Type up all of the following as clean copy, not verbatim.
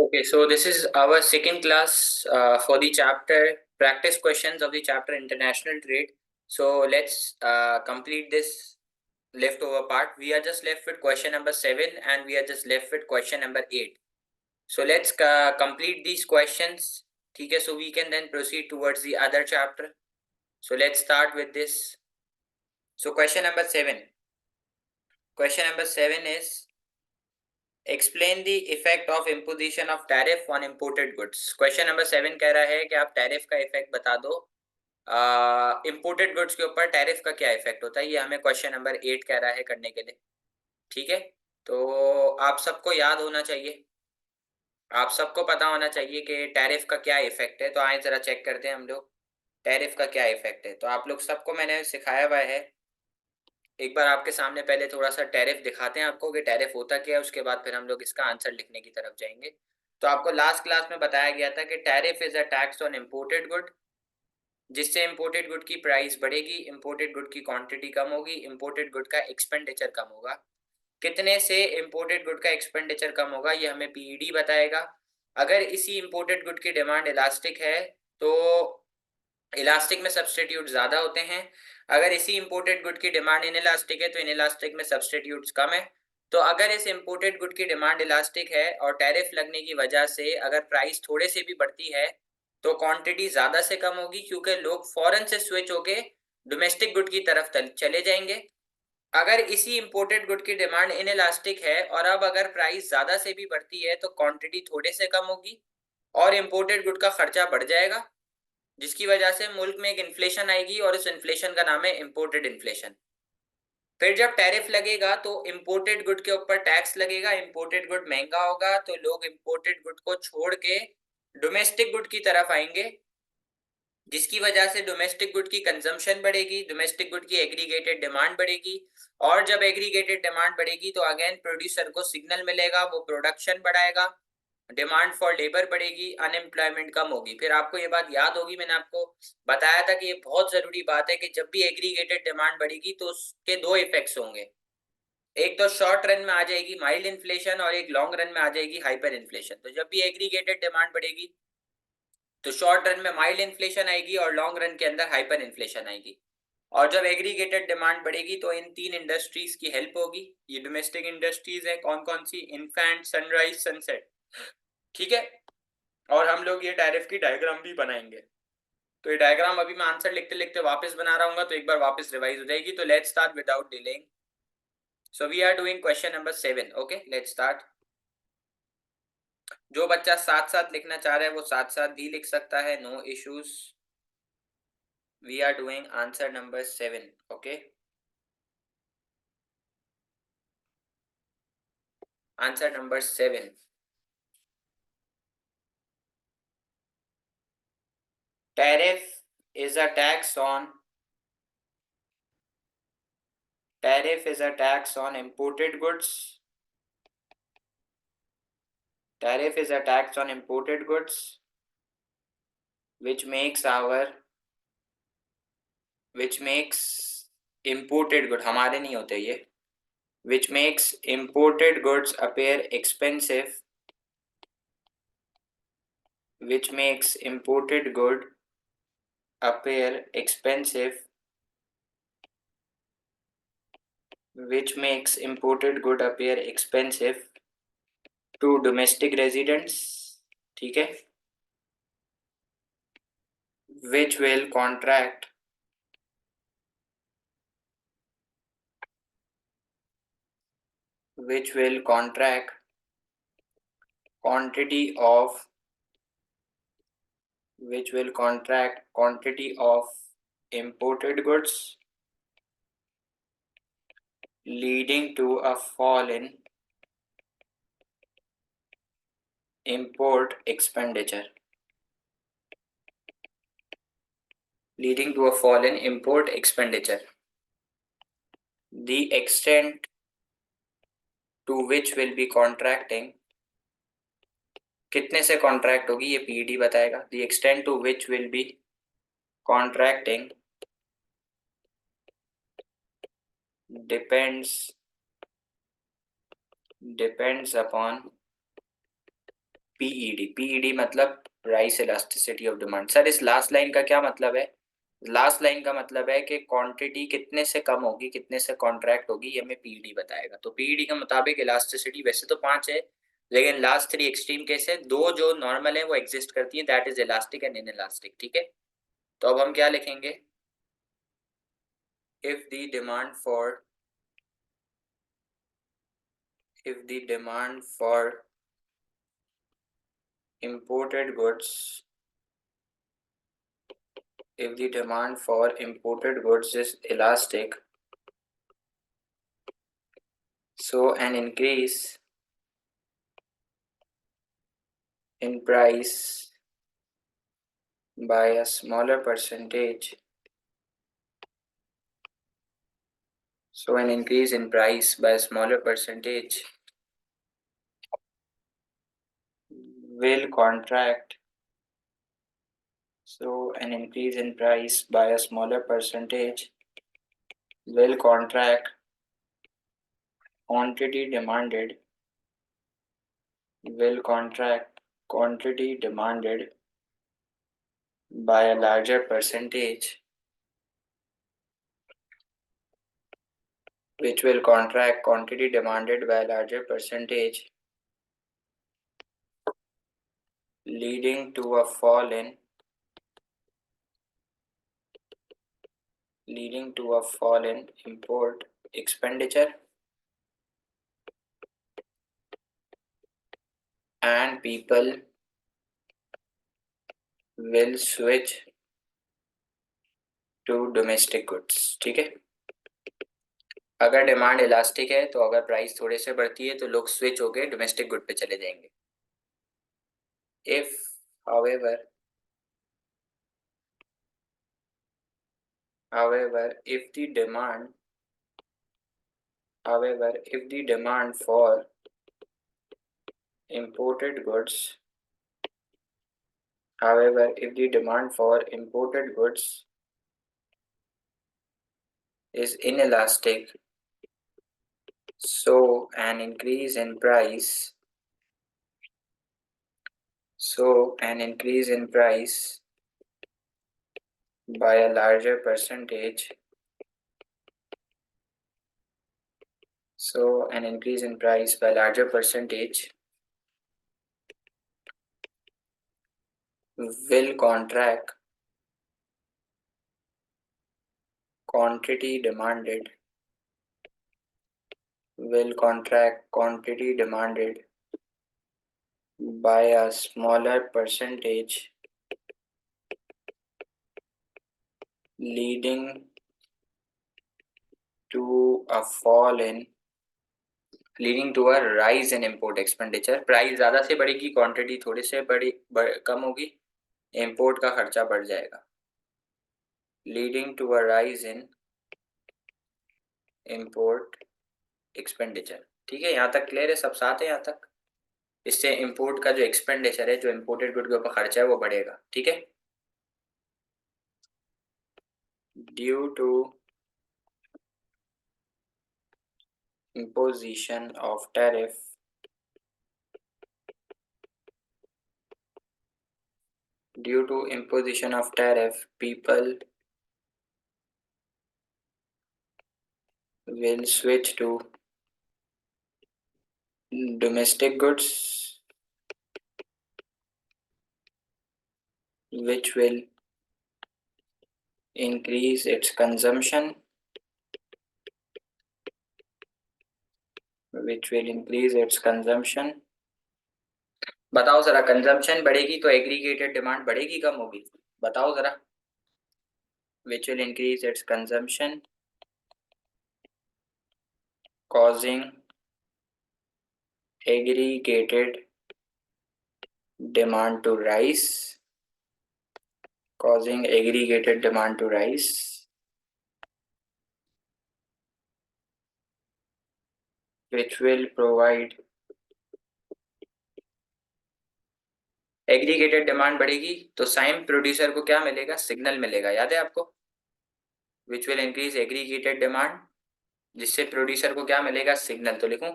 Okay, so this is our second class for the chapter practice questions of the chapter international trade. So let's complete this leftover part. We are just left with question number 7 and we are just left with question number 8. So let's complete these questions. Okay, so we can then proceed towards the other chapter. So let's start with this. So question number 7. Question number 7 is explain the effect of imposition of tariff on imported goods. Question number 7 कह रहा है कि आप tariff का effect बता दो। Imported goods के ऊपर टैरिफ का क्या इफेक्ट होता है, ये हमें क्वेश्चन नंबर 8 कह रहा है करने के लिए। ठीक है, तो आप सबको याद होना चाहिए, आप सबको पता होना चाहिए कि टैरिफ का क्या इफेक्ट है। तो आए जरा चेक करते हैं हम लोग टैरिफ का क्या इफेक्ट है। तो आप लोग सबको मैंने सिखाया हुआ है। एक बार आपके सामने पहले थोड़ा सा टैरिफ दिखाते हैं आपको कि टैरिफ होता क्या है, उसके बाद फिर हम लोग इसका आंसर लिखने की तरफ जाएंगे। तो आपको लास्ट क्लास में बताया गया था कि tariff is a tax on imported good, जिससे इम्पोर्टेड गुड की प्राइस बढ़ेगी, इम्पोर्टेड गुड की क्वांटिटी कम होगी, इम्पोर्टेड गुड का एक्सपेंडिचर कम होगा। कितने से इम्पोर्टेड गुड का एक्सपेंडिचर कम होगा ये हमें पीईडी बताएगा। अगर इसी इम्पोर्टेड गुड की डिमांड इलास्टिक है तो इलास्टिक में सब्सटीट्यूट ज्यादा होते हैं। अगर इसी इंपोर्टेड गुड की डिमांड इनइलास्टिक है तो इनइलास्टिक में सब्सटीट्यूट्स कम है। तो अगर इस इंपोर्टेड गुड की डिमांड इलास्टिक है और टैरिफ लगने की वजह से अगर प्राइस थोड़े से भी बढ़ती है तो क्वांटिटी ज्यादा से कम होगी, क्योंकि लोग फॉरेन से स्विच होके डोमेस्टिक गुड की तरफ चले जाएंगे। अगर इसी इंपोर्टेड गुड की डिमांड इनइलास्टिक है और अब अगर प्राइस ज्यादा से भी बढ़ती है तो क्वांटिटी थोड़े से कम होगी और इंपोर्टेड गुड का खर्चा बढ़ जाएगा, जिसकी वजह से मुल्क में एक इन्फ्लेशन आएगी और इस इन्फ्लेशन का नाम है इंपोर्टेड इन्फ्लेशन। फिर जब टैरिफ लगेगा तो इंपोर्टेड गुड के ऊपर टैक्स लगेगा, इंपोर्टेड गुड महंगा होगा तो लोग इंपोर्टेड गुड को छोड़ के डोमेस्टिक गुड की तरफ आएंगे, जिसकी वजह से डोमेस्टिक गुड की कंजम्पशन बढ़ेगी, डोमेस्टिक गुड की एग्रीगेटेड डिमांड बढ़ेगी और जब एग्रीगेटेड डिमांड बढ़ेगी तो अगेन प्रोड्यूसर को सिग्नल मिलेगा, वो प्रोडक्शन बढ़ाएगा, डिमांड फॉर लेबर बढ़ेगी, अनएम्प्लॉयमेंट कम होगी। फिर आपको ये बात याद होगी, मैंने आपको बताया था कि ये बहुत जरूरी बात है कि जब भी एग्रीगेटेड डिमांड बढ़ेगी तो उसके दो इफेक्ट्स होंगे। एक तो शॉर्ट रन में आ जाएगी माइल्ड इन्फ्लेशन और एक लॉन्ग रन में आ जाएगी हाइपर इन्फ्लेशन। तो जब भी एग्रीगेटेड डिमांड बढ़ेगी तो शॉर्ट रन में माइल्ड इन्फ्लेशन आएगी और लॉन्ग रन के अंदर हाइपर इन्फ्लेशन आएगी। और जब एग्रीगेटेड डिमांड बढ़ेगी तो इन तीन इंडस्ट्रीज की हेल्प होगी। ये डोमेस्टिक इंडस्ट्रीज है कौन कौन सी, इन्फेंट, सनराइज, सनसेट। ठीक है, और हम लोग ये टैरिफ की डायग्राम भी बनाएंगे। तो ये डायग्राम अभी मैं आंसर लिखते लिखते वापस बना रहा हूँ तो एक बार वापस रिवाइज हो जाएगी। तो let's start without delaying. So we are doing question number 7। Okay, let's start. जो बच्चा साथ साथ लिखना चाह रहा है वो साथ साथ भी लिख सकता है, no issues. We are doing answer number 7। Okay, answer number 7। Tariff is a tax on imported goods. Tariff is a tax on imported goods which makes imported good, हमारे नहीं होते ये, which makes imported goods appear expensive, which makes imported good appear expensive, which makes imported good appear expensive to domestic residents. ठीक है, which will contract quantity of imported goods, leading to a fall in import expenditure. Leading to a fall in import expenditure. The extent to which will be contracting, कितने से contract होगी ये PD बताएगा। The extent to which will be contracting depends upon PED मतलब price elasticity of demand. Sir इस last line का क्या मतलब है? लास्ट लाइन का मतलब है कि क्वांटिटी कितने से कम होगी, कितने से कॉन्ट्रैक्ट होगी, ये हमें पीईडी बताएगा। तो पीईडी के मुताबिक इलास्टिसिटी वैसे तो 5 है, लेकिन लास्ट 3 एक्सट्रीम केस है, 2 जो नॉर्मल है वो एग्जिस्ट करती है, that is elastic and in elastic. ठीक है, तो अब हम क्या लिखेंगे? if the demand for if the demand for imported goods if the demand for imported goods is elastic, so an increase in price by a smaller percentage an increase in price by a smaller percentage will contract an increase in price by a smaller percentage will contract quantity demanded will contract quantity demanded by a larger percentage, which will contract quantity demanded by a larger percentage, leading to a fall in import expenditure, and people will switch to domestic goods। ठीक है, अगर demand elastic है तो अगर price थोड़े से बढ़ती है तो लोग स्विच होके डोमेस्टिक गुड पे चले जाएंगे। If however if the demand for imported goods is inelastic, so an increase in price by a larger percentage will contract quantity demanded by a smaller percentage, leading to a rise in import expenditure। Price ज्यादा से बढ़ेगी, quantity थोड़े से कम होगी, import का खर्चा बढ़ जाएगा। Leading to a rise in import expenditure. ठीक है, यहाँ तक क्लियर है? सब साथ है यहाँ तक? इससे इंपोर्ट का जो एक्सपेंडिचर है, जो इंपोर्टेड गुड के ऊपर खर्चा है, वो बढ़ेगा। ठीक है, due to imposition of tariff people will switch to domestic goods, which will increase its consumption बताओ जरा, कंजम्पशन बढ़ेगी तो एग्रीगेटेड डिमांड बढ़ेगी कम होगी? बताओ जरा। which will increase its consumption, causing aggregated demand to rise, which will provide aggregated demand बढ़ेगी तो साइम प्रोड्यूसर को क्या मिलेगा? सिग्नल मिलेगा, याद है आपको? Which will increase aggregated demand, जिससे प्रोड्यूसर को क्या मिलेगा? सिग्नल। तो लिखूं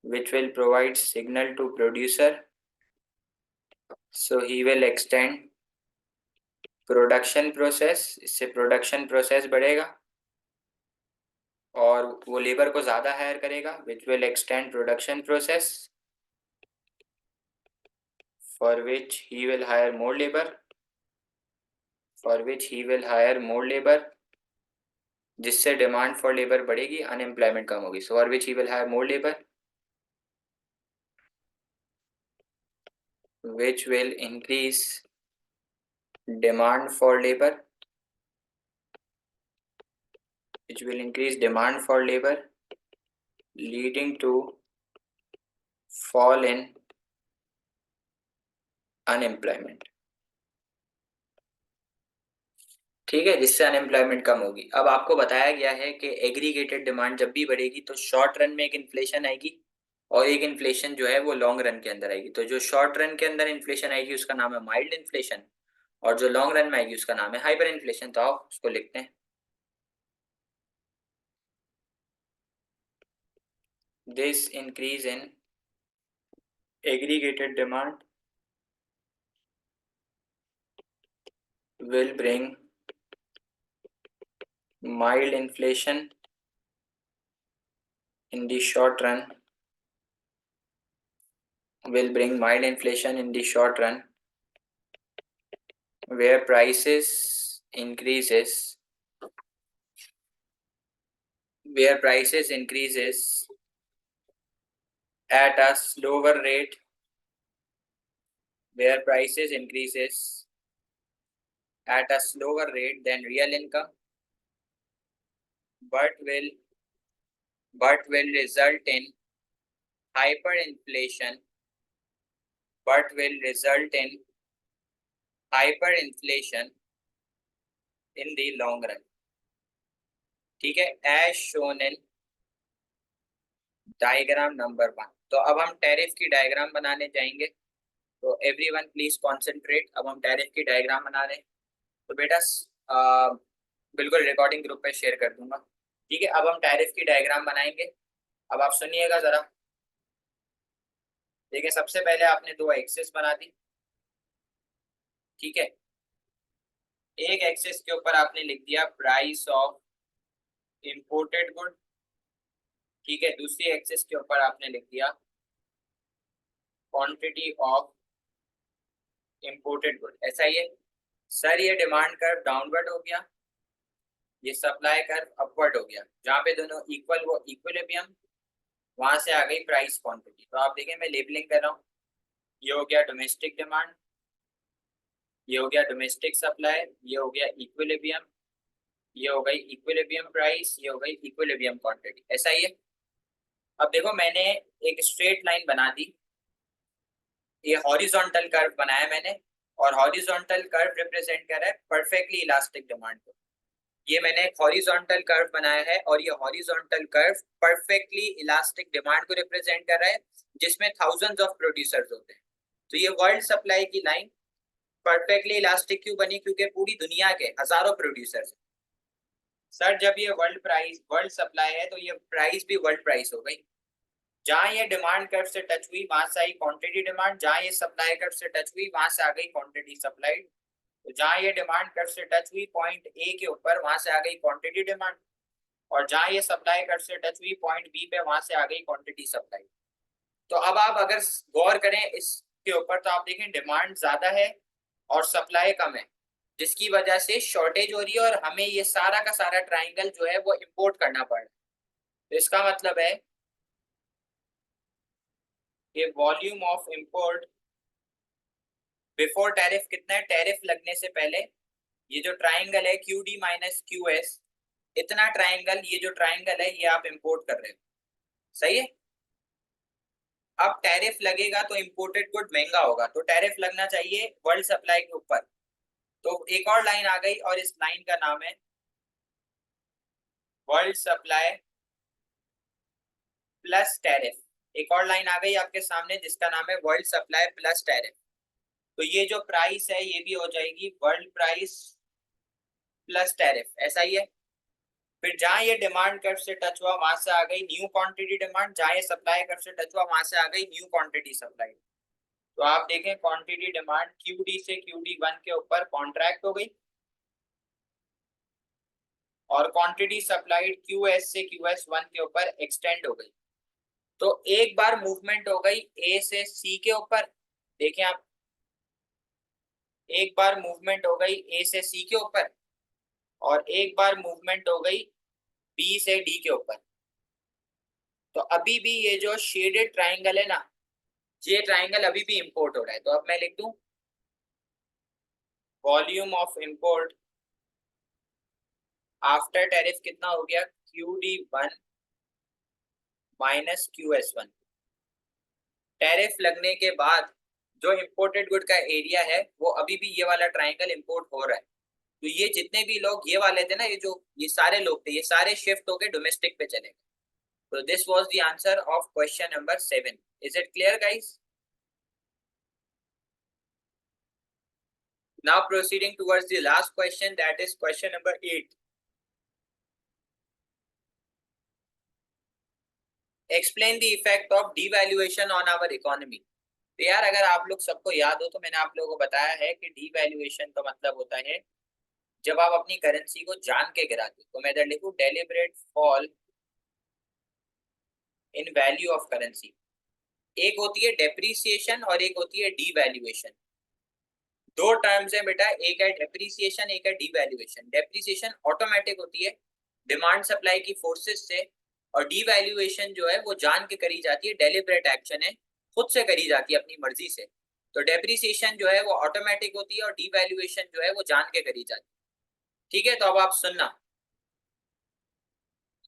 which will provide signal to producer So he will extend production process, इससे प्रोडक्शन प्रोसेस बढ़ेगा और वो लेबर को ज्यादा हायर करेगा, which will extend production process for which he will hire more labour, for which he will hire more labour, जिससे demand for labour बढ़ेगी, unemployment कम होगी. So for which he will hire more labour which will increase demand for labor, which will increase demand for labor, leading to fall in unemployment. ठीक है, जिससे unemployment कम होगी. अब आपको बताया गया है कि एग्रीगेटेड डिमांड जब भी बढ़ेगी तो शॉर्ट रन में एक इन्फ्लेशन आएगी और एक इन्फ्लेशन जो है वो लॉन्ग रन के अंदर आएगी. तो जो शॉर्ट रन के अंदर इन्फ्लेशन आएगी उसका नाम है माइल्ड इन्फ्लेशन और जो लॉन्ग रन में आएगी उसका नाम है हाइपर इन्फ्लेशन. तो आओ उसको लिखते हैं. This increase in aggregated demand will bring mild inflation in the short run, will bring mild inflation in the short run, where prices increases, where prices increases at a slower rate, where prices increases at a slower rate than real income, but will result in hyperinflation, but will result in hyperinflation in the long run. ठीक है, as shown in diagram number 1. तो अब हम tariff की diagram बनाने जाएंगे. तो everyone please concentrate. अब हम टैरिफ की डायग्राम बना रहे हैं. तो बेटा बिल्कुल रिकॉर्डिंग ग्रुप पे शेयर कर दूंगा. ठीक है, अब हम टैरिफ की डायग्राम बनाएंगे. अब आप सुनिएगा जरा. देखिए, सबसे पहले आपने दो एक्सिस बना दी. ठीक है, एक एक्सिस के ऊपर आपने लिख दिया प्राइस ऑफ इंपोर्टेड गुड. ठीक है, दूसरी एक्सिस के ऊपर आपने लिख दिया क्वांटिटी ऑफ इंपोर्टेड गुड. ऐसा ही है सर. ये डिमांड कर्व डाउनवर्ड हो गया, ये सप्लाई कर्व अपवर्ड हो गया. जहां पे दोनों इक्वल वो इक्विलिब्रियम, वहां से आ गई प्राइस क्वांटिटी. तो आप देखें मैं लेबलिंग कर रहा हूँ. ये हो गया डोमेस्टिक डिमांड, ये हो गया डोमेस्टिक सप्लाई, ये हो गया इक्विलिब्रियम, ये हो गई इक्विलिब्रियम प्राइस, ये हो गई इक्विलिब्रियम क्वांटिटी. ऐसा ही है. अब देखो मैंने एक स्ट्रेट लाइन बना दी. ये हॉरिजॉन्टल कर्व बनाया मैंने और हॉरिजॉन्टल कर्व रिप्रेजेंट कर रहा है परफेक्टली इलास्टिक डिमांड को. ये मैंने एक हॉरिजॉन्टल कर्व बनाया है और ये horizontal curve perfectly elastic demand को रिप्रेजेंट कर रहा है जिसमें थाउजेंड्स ऑफ प्रोड्यूसर्स होते हैं. तो ये वर्ल्ड सप्लाई की लाइन परफेक्टली इलास्टिक क्यों बनी? क्योंकि पूरी दुनिया के हजारों प्रोड्यूसर्स हैं. सर जब ये वर्ल्ड सप्लाई है तो ये प्राइस भी वर्ल्ड प्राइस हो गई. जहां ये डिमांड कर्व से टच हुई वहां से आई क्वांटिटी डिमांड, जहां ये सप्लाई कर्व से टच हुई वहां से आ गई क्वांटिटी सप्लाइड. तो जहां ये डिमांड कर्व से टच हुई पॉइंट ए के ऊपर, वहां से आ गई क्वांटिटी डिमांड. और जहां ये सप्लाई कर्व से टच हुई पॉइंट बी पे, वहां से आ गई क्वांटिटी सप्लाई. तो अब आप अगर गौर करें इसके ऊपर तो आप देखें डिमांड ज्यादा है और सप्लाई कम है, जिसकी वजह से शॉर्टेज हो रही है और हमें ये सारा का सारा ट्राइंगल जो है वो इंपोर्ट करना पड़ रहा है. तो इसका मतलब है कि volume of import before tariff कितना है? टैरिफ लगने से पहले ये जो ट्राइंगल है Q D minus Q S, इतना ट्राइंगल, ये जो ट्राइंगल है ये आप इंपोर्ट कर रहे हो. सही है. अब टैरिफ लगेगा तो इंपोर्टेड गुड महंगा होगा, तो टैरिफ लगना चाहिए वर्ल्ड सप्लाई के ऊपर. तो एक और लाइन आ गई और इस लाइन का नाम है वर्ल्ड सप्लाई प्लस टैरिफ. एक और लाइन आ गई आपके सामने जिसका नाम है वर्ल्ड सप्लाई प्लस टैरिफ. तो ये जो प्राइस है ये भी हो जाएगी वर्ल्ड प्राइस प्लस टैरिफ. ऐसा ही है. फिर जहां ये डिमांड कर्व से टच हुआ वहां से आ गई न्यू क्वांटिटी डिमांड, जहां ये सप्लाई कर्व से टच हुआ वहां से आ गई न्यू क्वांटिटी सप्लाई. तो आप देखें क्वांटिटी डिमांड QD से QD1 के ऊपर कॉन्ट्रैक्ट हो गई और क्वांटिटी सप्लाइड QS से QS1 के ऊपर एक्सटेंड हो गई। तो एक बार मूवमेंट हो गई A से C के ऊपर, देखें आप, एक बार मूवमेंट हो गई A से C के ऊपर और एक बार मूवमेंट हो गई B से D के ऊपर। तो अभी भी ये जो शेडेड ट्राइंगल है ना, ये ट्राइंगल अभी भी इंपोर्ट हो रहा है। तो अब मैं लिख दूं volume of import after tariff कितना हो गया, QD1 माइनस QS1। टैरिफ लगने के बाद जो इंपोर्टेड गुड का एरिया है वो अभी भी ये वाला ट्राइंगल इंपोर्ट हो रहा है। तो ये जितने भी लोग ये वाले थे ना, ये सारे लोग थे, ये सारे शिफ्ट होके डोमेस्टिक पे चले गए। तो this was the answer of question number 7। Is it clear guys? Now proceeding towards the last question, that is question number 8. Explain the effect of devaluation on our economy. तो यार अगर आप लोग सबको याद हो तो मैंने आप लोगों को बताया है कि डीवैल्यूएशन का मतलब होता है जब आप अपनी करेंसी को जान के गिराते हो। तो मैं इधर लिखूं deliberate fall in value of currency. एक होती है डेप्रिसिएशन और एक होती है डीवैल्यूएशन। दो टर्म्स है बेटा, एक है डेप्रिसिएशन, एक है डीवैल्यूएशन। डेप्रिसिएशन ऑटोमेटिक होती है डिमांड सप्लाई की फोर्सेस से, और डीवैल्यूएशन जो है वो जान के करी जाती है, डेलिबरेट एक्शन है, खुद से करी जाती है अपनी मर्जी से। तो डेप्रिसिएशन जो है वो ऑटोमेटिक होती है और डीवैल्यूएशन जो है वो जान के करी जाती है। ठीक है, तो अब आप सुनना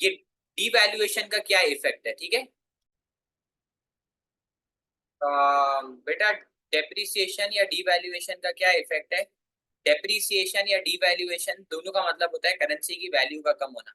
ये डीवैल्यूएशन का क्या इफेक्ट है। ठीक है बेटा, डेप्रिसिएशन या डीवैल्यूएशन का क्या इफेक्ट है। डेप्रिसिएशन या डीवैल्यूएशन दोनों का मतलब होता है करेंसी की वैल्यू का कम होना।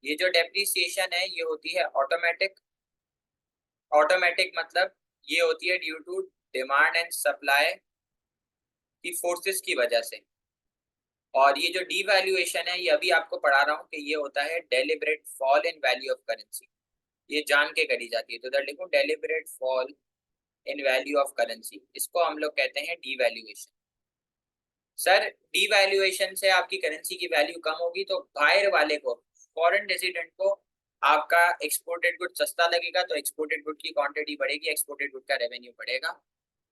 ये जो डेप्रिसिएशन है ये होती है ऑटोमेटिक। ऑटोमेटिक मतलब ये होती है due to demand and supply की फोर्सेस की वजह से। और ये जो डीवैल्यूएशन है ये अभी आपको पढ़ा रहा हूँ कि ये होता है deliberate fall in value of currency. ये जान के करी जाती है। तो इधर लिखूं deliberate fall in value of currency, इसको हम लोग कहते हैं डीवैल्यूएशन। सर डीवैल्यूएशन से आपकी करेंसी की वैल्यू कम होगी तो बाहर वाले को, फॉरेन रेजिडेंट को आपका एक्सपोर्टेड गुड सस्ता लगेगा, तो एक्सपोर्टेड गुड की क्वांटिटी बढ़ेगी, एक्सपोर्टेड गुड का रेवेन्यू बढ़ेगा।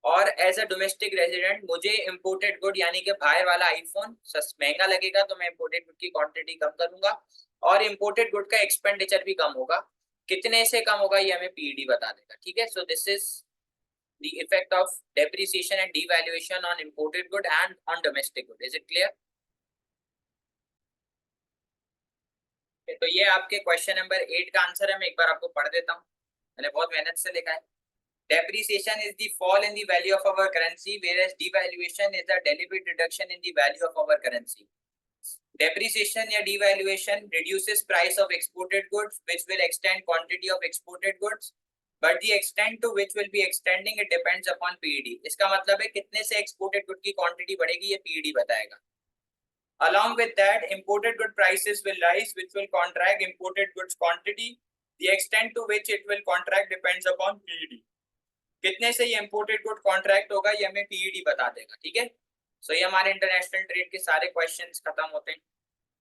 और एज अ डोमेस्टिक रेजिडेंट मुझे इंपोर्टेड गुड यानी कि बाहर वाला आईफोन महंगा लगेगा, तो मैं इंपोर्टेड गुड की क्वांटिटी कम करूंगा और इंपोर्टेड गुड का एक्सपेंडिचर भी कम होगा। कितने से कम होगा ये हमें पीडी बता देगा। ठीक है, so this is the effect of depreciation and devaluation on imported good and on domestic good. Is it clear? तो ये आपके क्वेश्चन नंबर 8 का आंसर है। मैं एक बार आपको पढ़ देता हूँ, मैंने बहुत मेहनत से लिखा है। Depreciation is the fall in the value of our currency, whereas devaluation is a deliberate reduction in the value of our currency. Depreciation या devaluation reduces price of exported goods, which will extend quantity of exported goods. But the extent to which will be extending it depends upon PED. इसका मतलब है कितने से exported good की quantity बढ़ेगी ये PED बताएगा। Along with that, imported good prices will rise, which will contract imported goods quantity. The extent to which it will contract depends upon PED. कितने से ये imported good contract होगा ये हमें PED बता देगा। ठीक है, सो ये हमारे इंटरनेशनल ट्रेड के सारे क्वेश्चंस खत्म होते हैं।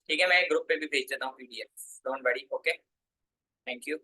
ठीक है, मैं ग्रुप पे भी भेज देता हूँ PDF, don't worry. Okay, thank you.